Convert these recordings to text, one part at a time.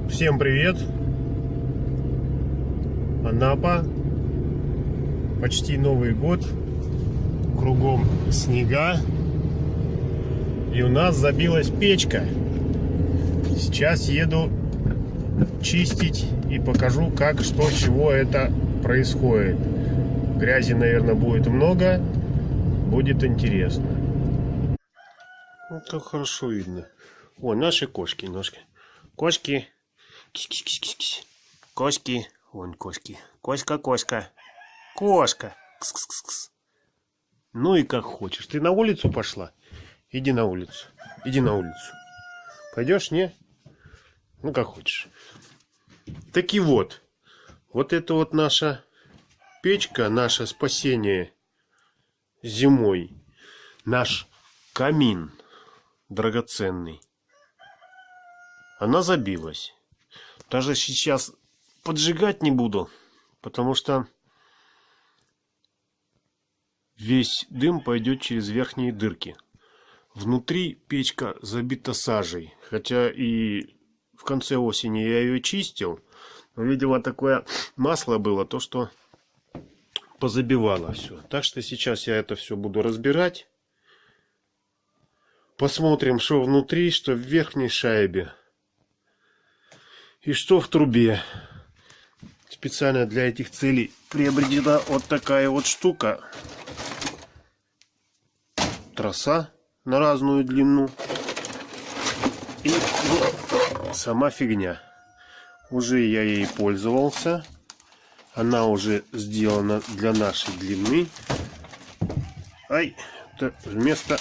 Всем привет! Анапа. Почти Новый год. Кругом снега. И у нас забилась печка. Сейчас еду чистить и покажу, как, что, чего это происходит. Грязи, наверное, будет много. Будет интересно. Ну, как хорошо видно. О, наши кошки, ножки. Кошки. Кись-кись-кись-кись. Кошки. Вон кошки. Кошка, кошка. Кошка. Кс-кс-кс. Ну и как хочешь. Ты на улицу пошла? Иди на улицу. Иди на улицу. Пойдешь, не? Ну как хочешь. Так и вот. Вот это вот наша печка, наше спасение зимой. Наш камин драгоценный. Она забилась. Даже сейчас поджигать не буду, потому что весь дым пойдет через верхние дырки. Внутри печка забита сажей, хотя и в конце осени я ее чистил, но, видимо, такое масло было, то что позабивало все. Так что сейчас я это все буду разбирать. Посмотрим, что внутри, что в верхней шайбе. И что в трубе. Специально для этих целей приобретена вот такая вот штука. Троса на разную длину. И сама фигня. Уже я ей пользовался. Она уже сделана для нашей длины. Ай, это вместо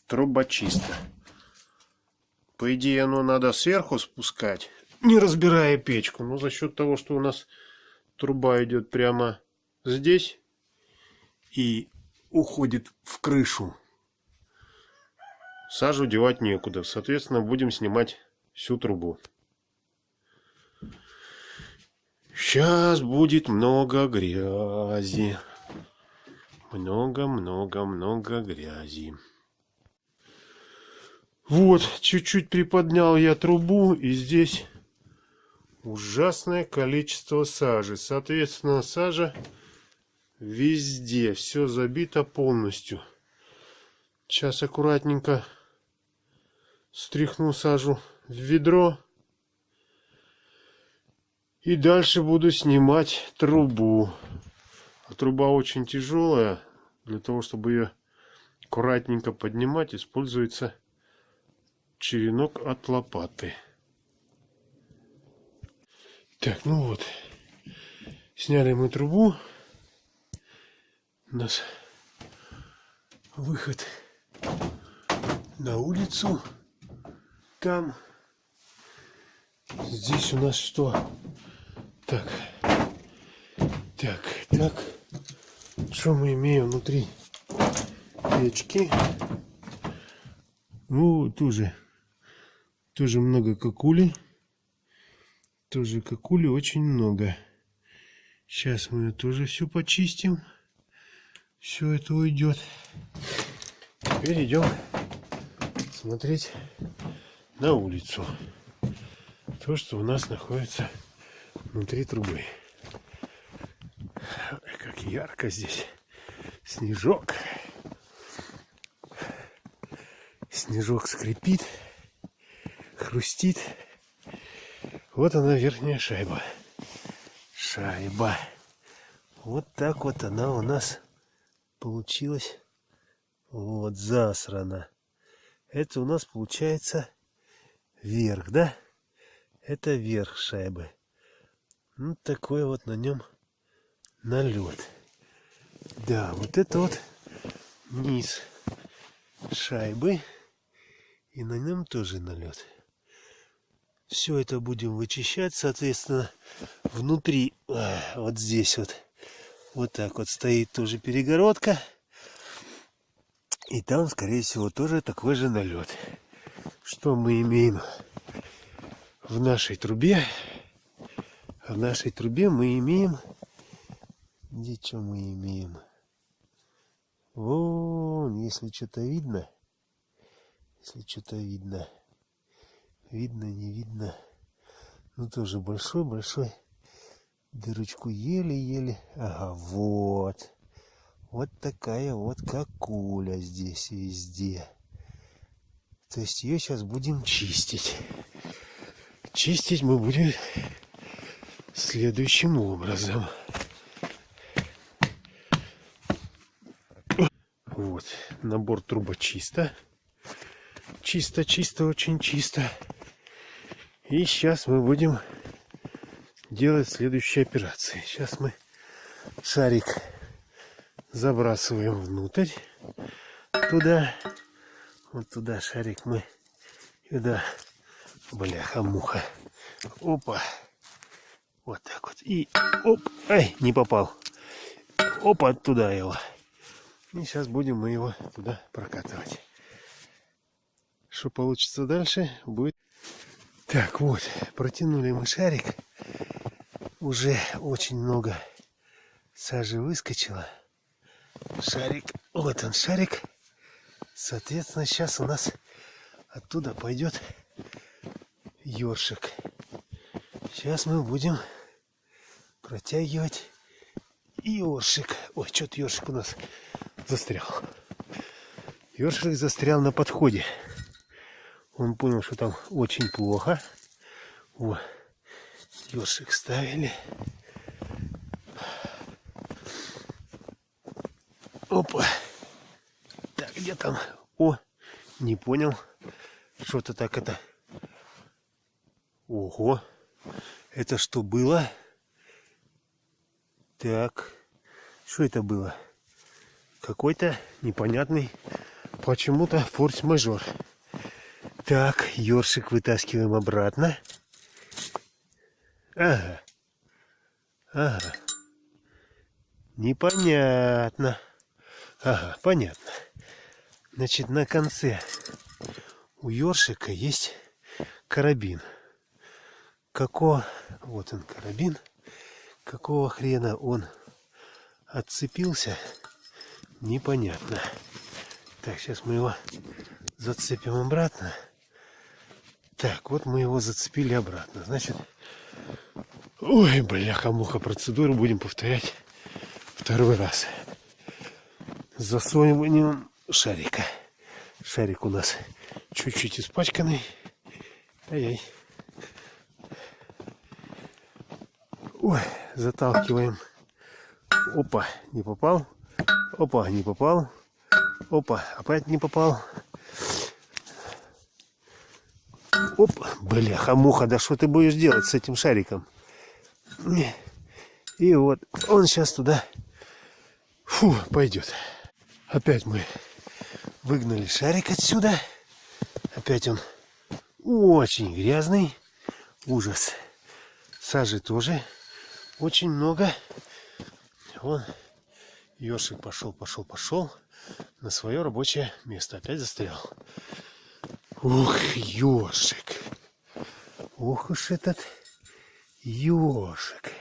трубочиста. По идее, оно надо сверху спускать, не разбирая печку. Но за счет того, что у нас труба идет прямо здесь и уходит в крышу, сажу девать некуда. Соответственно, будем снимать всю трубу. Сейчас будет много грязи. Много грязи. Вот, чуть-чуть приподнял я трубу, и здесь ужасное количество сажи. Соответственно, сажа везде. Все забито полностью. Сейчас аккуратненько стряхну сажу в ведро. И дальше буду снимать трубу. А труба очень тяжелая. Для того, чтобы ее аккуратненько поднимать, используется черенок от лопаты. Так, ну вот. Сняли мы трубу. У нас выход на улицу. Там. Здесь у нас что? Так. Что мы имеем внутри печки? Ну, тоже много кокули. Тоже кокули очень много. Сейчас мы ее тоже все почистим. Все это уйдет. Теперь идем смотреть на улицу. То, что у нас находится внутри трубы. Ой, как ярко здесь. Снежок. Снежок скрипит, хрустит. Вот она, верхняя шайба. Вот так вот она у нас получилась. Вот засрана. Это у нас получается верх, да? Это верх шайбы. Ну, такой вот на нем налет. Да, вот это вот низ шайбы. И на нем тоже налет. Все это будем вычищать, соответственно, внутри, вот здесь вот так вот стоит тоже перегородка. И там, скорее всего, тоже такой же налет. Что мы имеем в нашей трубе? В нашей трубе мы имеем... Где что мы имеем? Вон, если что-то видно. Если что-то видно. Видно, не видно. Ну тоже большой-большой. Дырочку еле-еле. Ага, вот. Вот такая вот какуля здесь везде. То есть ее сейчас будем чистить. Чистить мы будем следующим образом. Вот, набор трубочиста. Чисто, очень чисто. И сейчас мы будем делать следующие операции. Сейчас мы шарик забрасываем внутрь. Туда. Вот туда шарик мы. Сюда. Бляха-муха. Опа. Вот так вот. И оп. Ай, не попал. Опа, туда его. И сейчас будем мы его туда прокатывать. Что получится дальше, будет. Так, вот, протянули мы шарик. Уже очень много сажи выскочило. Шарик, вот он шарик. Соответственно, сейчас у нас оттуда пойдет ёршик. Сейчас мы будем протягивать ёршик. Ой, что-то ёршик у нас застрял. Ёршик застрял на подходе. Он понял, что там очень плохо. О, ёршик ставили. Опа. Так, где там? О, не понял. Что-то так это. Ого. Это что было? Так. Что это было? Какой-то непонятный почему-то форс-мажор. Так, ёршик вытаскиваем обратно. Ага. Ага. Непонятно. Ага, понятно. Значит, на конце у ёршика есть карабин. Какого... Вот он, карабин. Какого хрена он отцепился, непонятно. Так, сейчас мы его зацепим обратно. Так, вот мы его зацепили обратно. Значит, ой, бляха-муха, процедуру будем повторять второй раз. С засовыванием шарика. Шарик у нас чуть-чуть испачканный. Ай-яй. Ой, заталкиваем. Опа, не попал. Опа, не попал. Опа, опять не попал. Оп, бляха-муха, да что ты будешь делать с этим шариком? И вот он сейчас туда, фу, пойдет. Опять мы выгнали шарик отсюда. Опять он очень грязный. Ужас. Сажи тоже очень много. Вон ёршик пошел на свое рабочее место. Опять застрял. Ух, ёршик. Ух уж этот ёршик.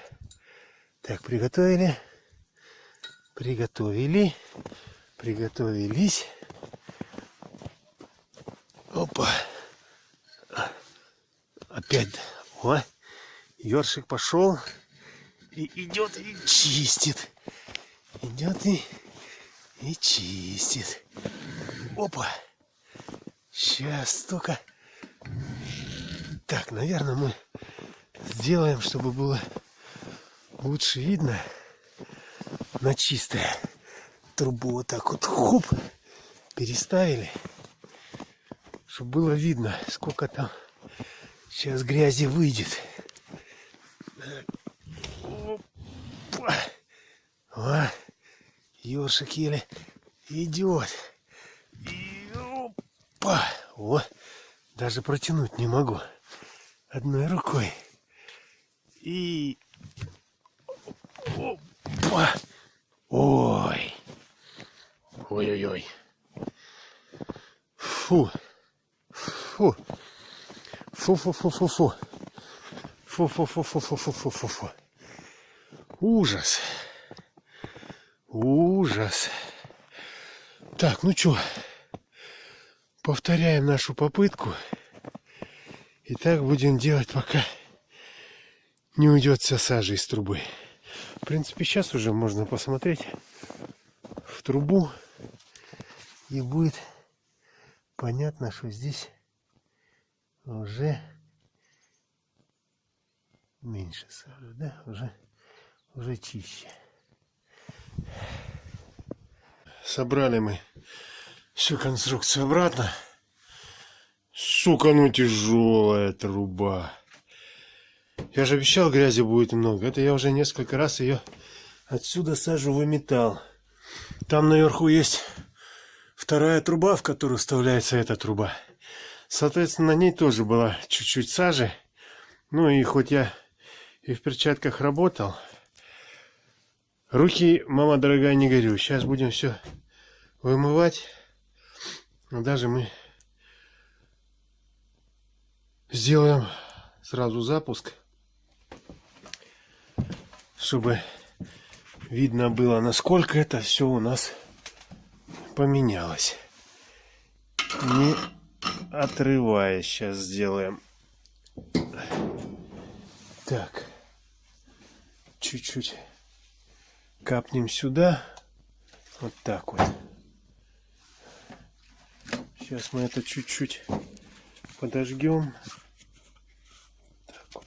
Так, приготовили. Приготовили. Приготовились. Опа. Опять. О, ёршик пошел. И идет и чистит. Идет и чистит. Опа. Сейчас только. Так, наверное, мы сделаем, чтобы было лучше видно. На чистое трубу вот так вот хоп переставили, чтобы было видно, сколько там сейчас грязи выйдет. Опа. О, ёршик еле идет. И опа. О, даже протянуть не могу одной рукой. И опа. Ой. Ой-ой-ой. Фу. Фу. Фу-фу-фу-фу-фу. Фу-фу-фу-фу-фу-фу-фу-фу. Ужас. Ужас. Так, ну что, повторяем нашу попытку. И так будем делать, пока не уйдет вся сажа из трубы. В принципе, сейчас уже можно посмотреть в трубу, и будет понятно, что здесь уже меньше сажи, да, уже чище. Собрали мы всю конструкцию обратно. Сука, ну тяжелая труба. Я же обещал, грязи будет много. Это я уже несколько раз ее отсюда сажу выметал. Там наверху есть вторая труба, в которую вставляется эта труба. Соответственно, на ней тоже была чуть-чуть сажи. Ну и хоть я и в перчатках работал, руки, мама дорогая, не горю. Сейчас будем все вымывать. Даже мы сделаем сразу запуск, чтобы видно было, насколько это все у нас поменялось. Не отрываясь, сейчас сделаем. Так, чуть-чуть капнем сюда, вот так вот. Сейчас мы это чуть-чуть подожгем. Так вот.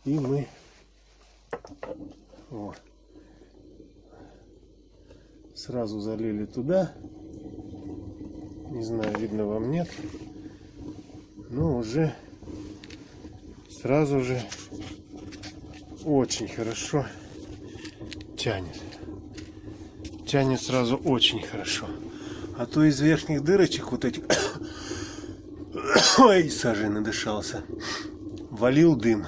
И мы сразу залили туда. Не знаю, видно вам, нет. Но уже сразу же очень хорошо тянет. Тянет сразу очень хорошо. А то из верхних дырочек вот этих ой, сажей надышался. Валил дым.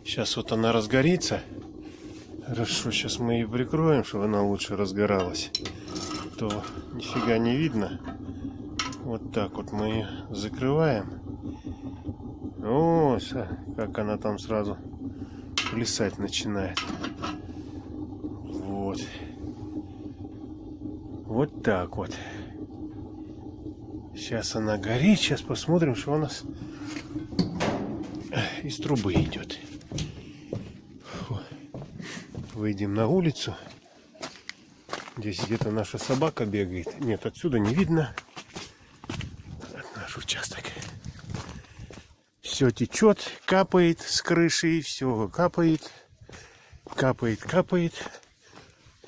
Сейчас вот она разгорится. Хорошо, сейчас мы ее прикроем, чтобы она лучше разгоралась. То нифига не видно. Вот так вот мы ее закрываем. О, как она там сразу плясать начинает. Вот. Вот так вот. Сейчас она горит. Сейчас посмотрим, что у нас из трубы идет. Выйдем на улицу. Здесь где-то наша собака бегает. Нет, отсюда не видно. Это наш участок. Все течет, капает с крыши, и все капает. Капает, капает.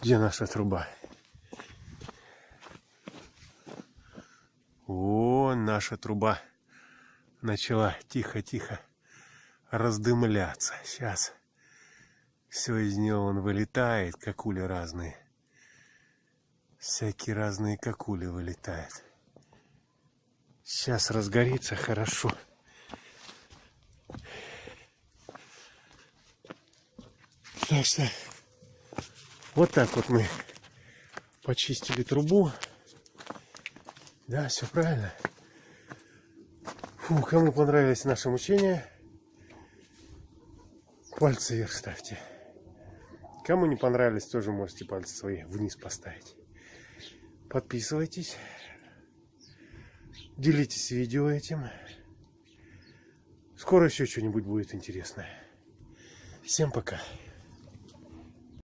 Где наша труба? О, наша труба начала тихо-тихо раздымляться. Сейчас все из нее он вылетает, какули разные. Всякие разные какули вылетают. Сейчас разгорится хорошо. Так что вот так вот мы почистили трубу. Да, все правильно. Фу, кому понравились наши мучения, пальцы вверх ставьте. Кому не понравились, тоже можете пальцы свои вниз поставить. Подписывайтесь. Делитесь видео этим. Скоро еще что-нибудь будет интересное. Всем пока.